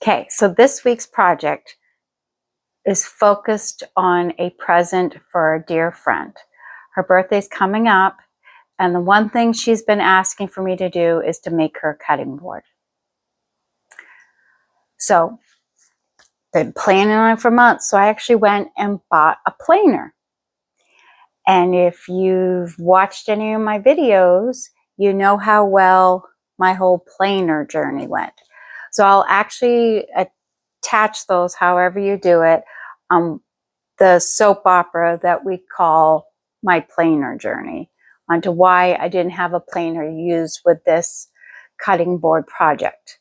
Okay, so this week's project is focused on a present for a dear friend. Her birthday's coming up, and the one thing she's been asking for me to do is to make her a cutting board. So, been planning on it for months, so I actually went and bought a planer. And if you've watched any of my videos, you know how well my whole planer journey went. So I'll actually attach those however you do it. The soap opera that we call my planer journey onto why I didn't have a planer to use with this cutting board project.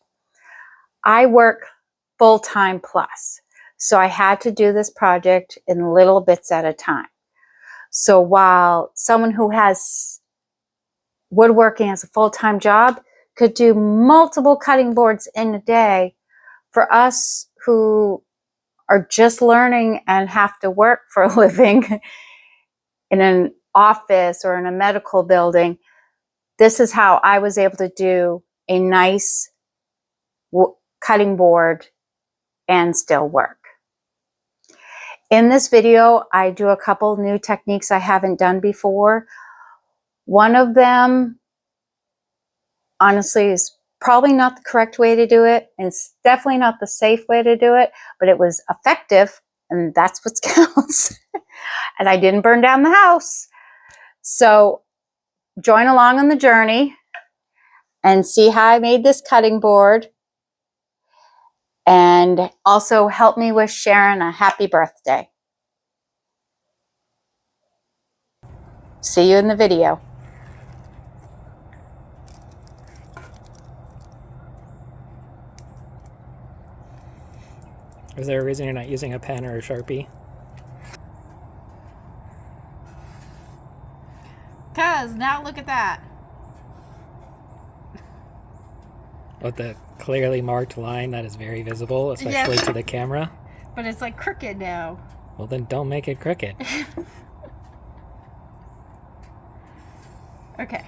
I work full-time plus, so I had to do this project in little bits at a time. So while someone who has woodworking as a full-time job could do multiple cutting boards in a day, for us who are just learning and have to work for a living in an office or in a medical building, this is how I was able to do a nice cutting board and still work. In this video, I do a couple new techniques I haven't done before. One of them, honestly, is probably not the correct way to do it, and it's definitely not the safe way to do it, but it was effective, and that's what counts. And I didn't burn down the house. So join along on the journey and see how I made this cutting board. And also help me wish Sharon a happy birthday. See you in the video. Is there a reason you're not using a pen or a Sharpie? Cause now look at that. With the clearly marked line that is very visible, especially to the camera. But it's like crooked now. Well, then don't make it crooked. Okay.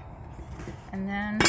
And then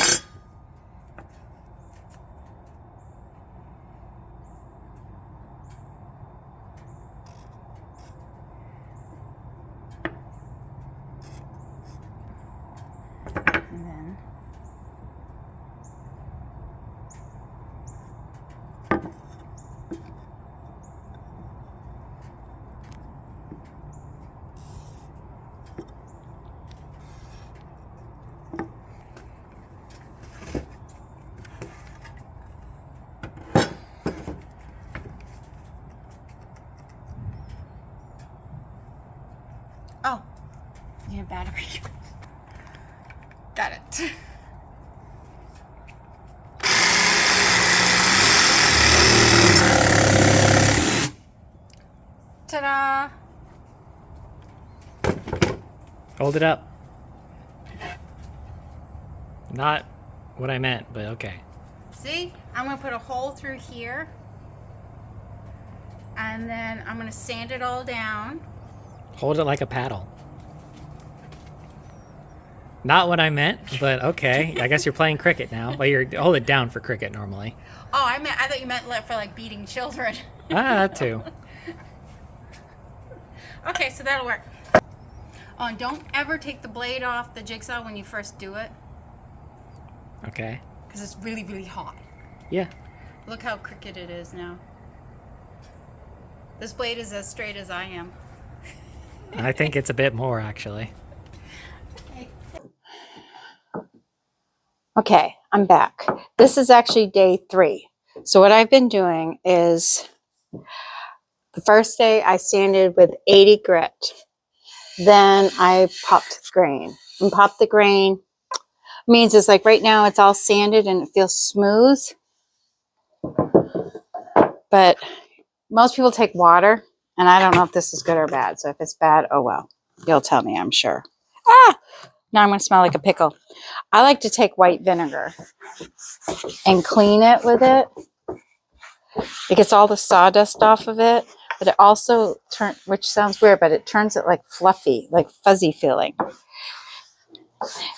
oh, yeah, battery. Got it. Ta-da! Hold it up. Not what I meant, but okay. See? I'm going to put a hole through here. And then I'm going to sand it all down. Hold it like a paddle. Not what I meant, but okay. I guess you're playing cricket now. But you're hold it down for cricket normally. Oh, I thought you meant for like beating children. That too. Okay, so that'll work. Oh, and don't ever take the blade off the jigsaw when you first do it. Okay. Because it's really, really hot. Yeah. Look how crooked it is now. This blade is as straight as I am. I think it's a bit more, actually. Okay, I'm back. This is actually day 3. So what I've been doing is, the first day I sanded with 80 grit. Then I popped the grain. And popped the grain means it's like right now it's all sanded and it feels smooth. But most people take water, and I don't know if this is good or bad. So if it's bad, oh well. You'll tell me, I'm sure. Now I'm going to smell like a pickle. I like to take white vinegar and clean it with it. It gets all the sawdust off of it, but it also turns, which sounds weird, but it turns it like fluffy, like fuzzy feeling.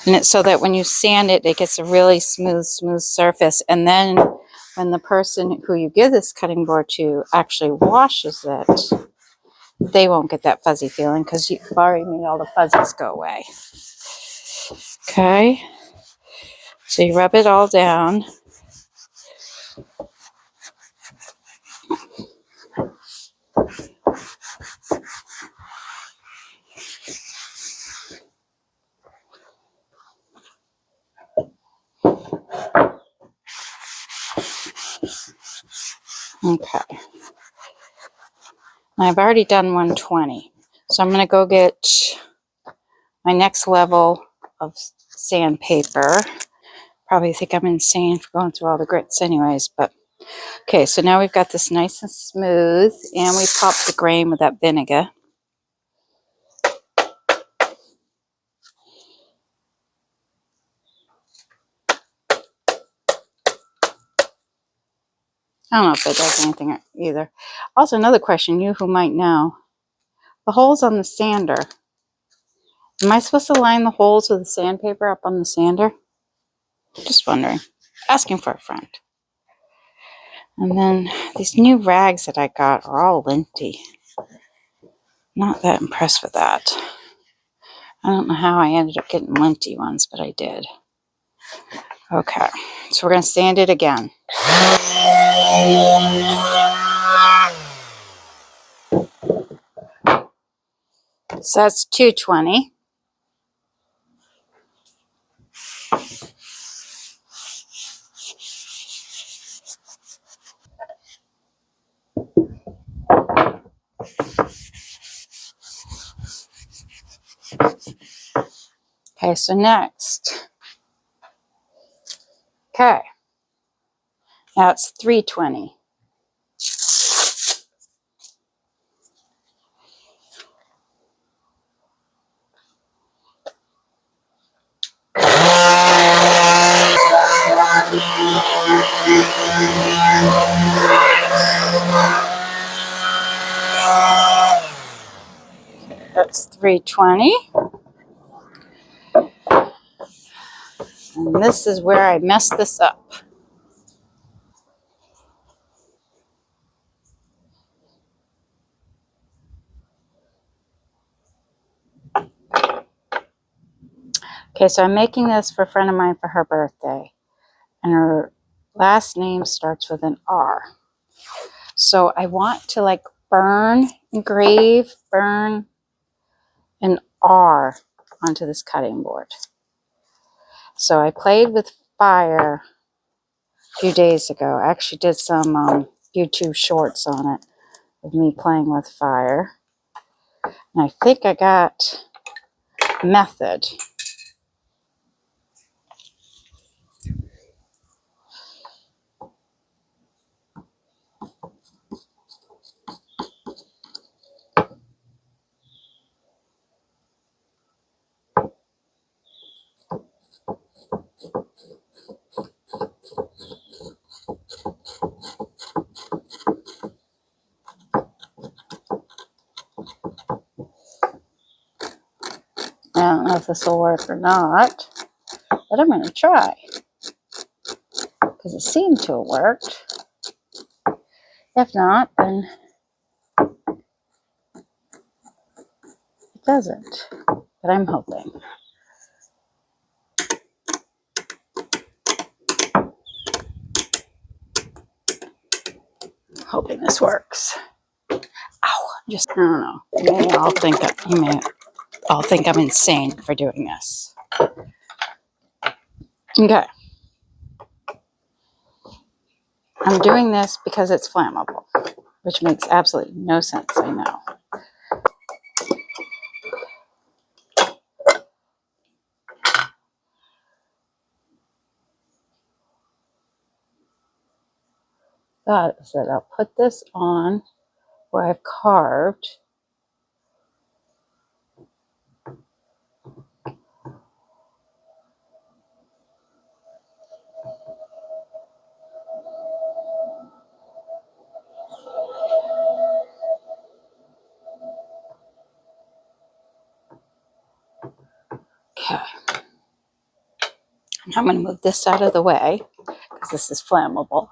And it's so that when you sand it, it gets a really smooth surface. And then when the person who you give this cutting board to actually washes it, they won't get that fuzzy feeling because you've already made all the fuzzies go away. Okay, so you rub it all down. Okay, I've already done 120, so I'm going to go get my next level of sandpaper. Probably think I'm insane for going through all the grits anyways, but okay, so now we've got this nice and smooth, and we popped the grain with that vinegar. I don't know if it does anything either. Also, another question, you who might know. The holes on the sander. Am I supposed to line the holes with the sandpaper up on the sander? Just wondering. Asking for a friend. And then these new rags that I got are all linty. Not that impressed with that. I don't know how I ended up getting linty ones, but I did. Okay, so we're going to sand it again. So that's 220. Okay, so next. Okay, now it's 320. That's 320. And this is where I messed this up. Okay, so I'm making this for a friend of mine for her birthday. And her last name starts with an R. So I want to like burn an R onto this cutting board. So I played with fire a few days ago. I actually did some YouTube shorts on it of me playing with fire. And I think I got method. I don't know if this will work or not, but I'm going to try because it seemed to have worked. If not, then it doesn't. But I'm hoping. Hoping this works. Ow! I don't know. You may all think I'm insane for doing this. Okay. I'm doing this because it's flammable, which makes absolutely no sense, I know. Thought is that I'll put this on where I've carved. Okay. I'm going to move this out of the way because this is flammable.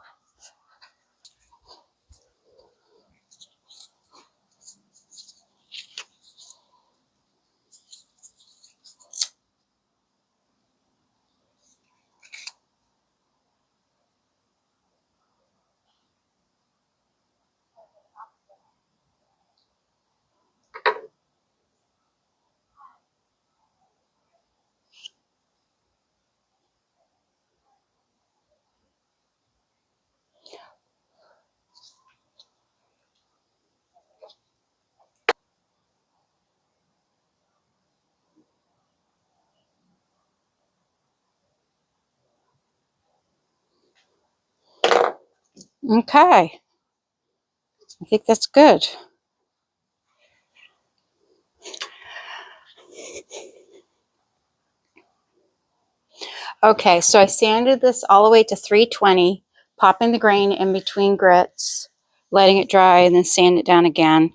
Okay, I think that's good. Okay, so I sanded this all the way to 320, popping the grain in between grits, letting it dry, and then sand it down again.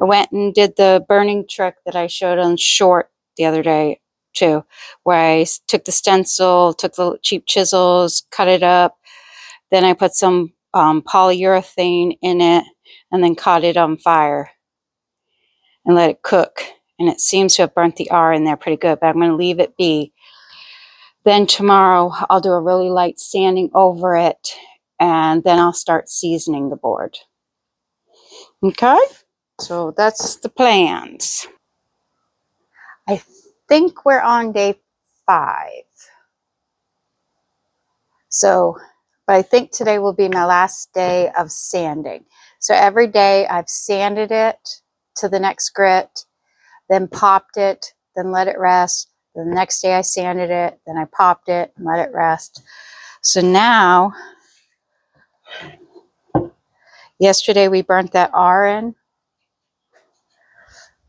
I went and did the burning trick that I showed on short the other day too, where I took the stencil, took the cheap chisels, cut it up, then I put some polyurethane in it, and then caught it on fire and let it cook. And it seems to have burnt the R in there pretty good, but I'm going to leave it be. Then tomorrow I'll do a really light sanding over it, and then I'll start seasoning the board. Okay, so that's the plans. I think we're on day 5. So, but I think today will be my last day of sanding. So every day I've sanded it to the next grit, then popped it, then let it rest. Then the next day I sanded it, then I popped it and let it rest. So now, yesterday we burnt that R in.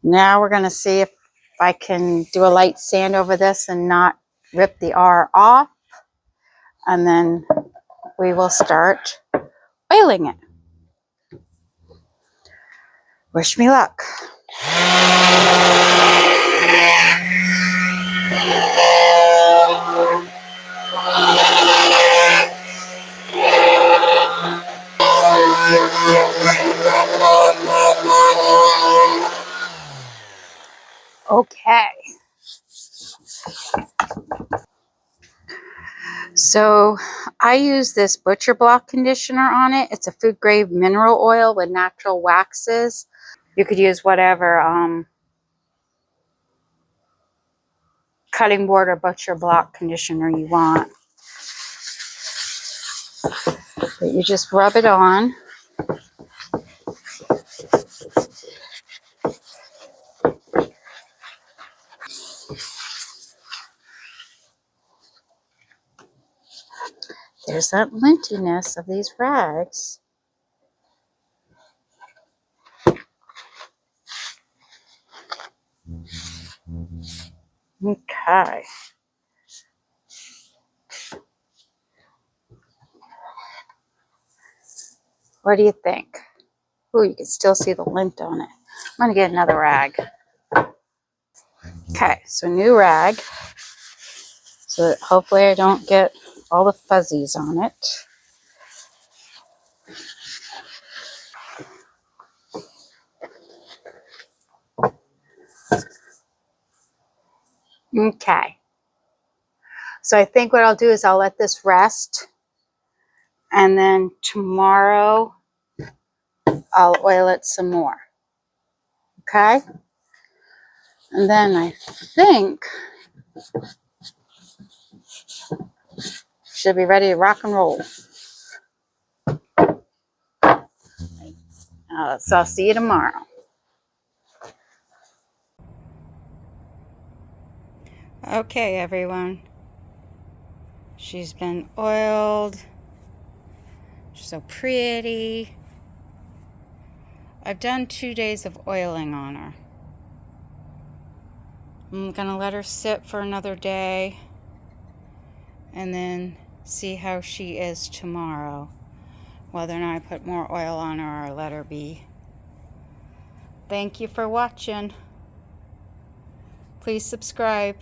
Now we're going to see if I can do a light sand over this and not rip the R off. And then we will start oiling it. Wish me luck. Okay. So I use this Butcher Block conditioner on it. It's a food grade mineral oil with natural waxes. You could use whatever cutting board or Butcher Block conditioner you want. But you just rub it on. There's that lintiness of these rags. Okay. What do you think? Ooh, you can still see the lint on it. I'm going to get another rag. Okay, so new rag. So that hopefully I don't get all the fuzzies on it. Okay. So I think what I'll do is I'll let this rest. And then tomorrow I'll oil it some more. Okay? And then I think should be ready to rock and roll. So I'll see you tomorrow. Okay, everyone. She's been oiled. She's so pretty. I've done 2 days of oiling on her. I'm going to let her sit for another day and then see how she is tomorrow. Whether or not I put more oil on her or let her be. Thank you for watching. Please subscribe.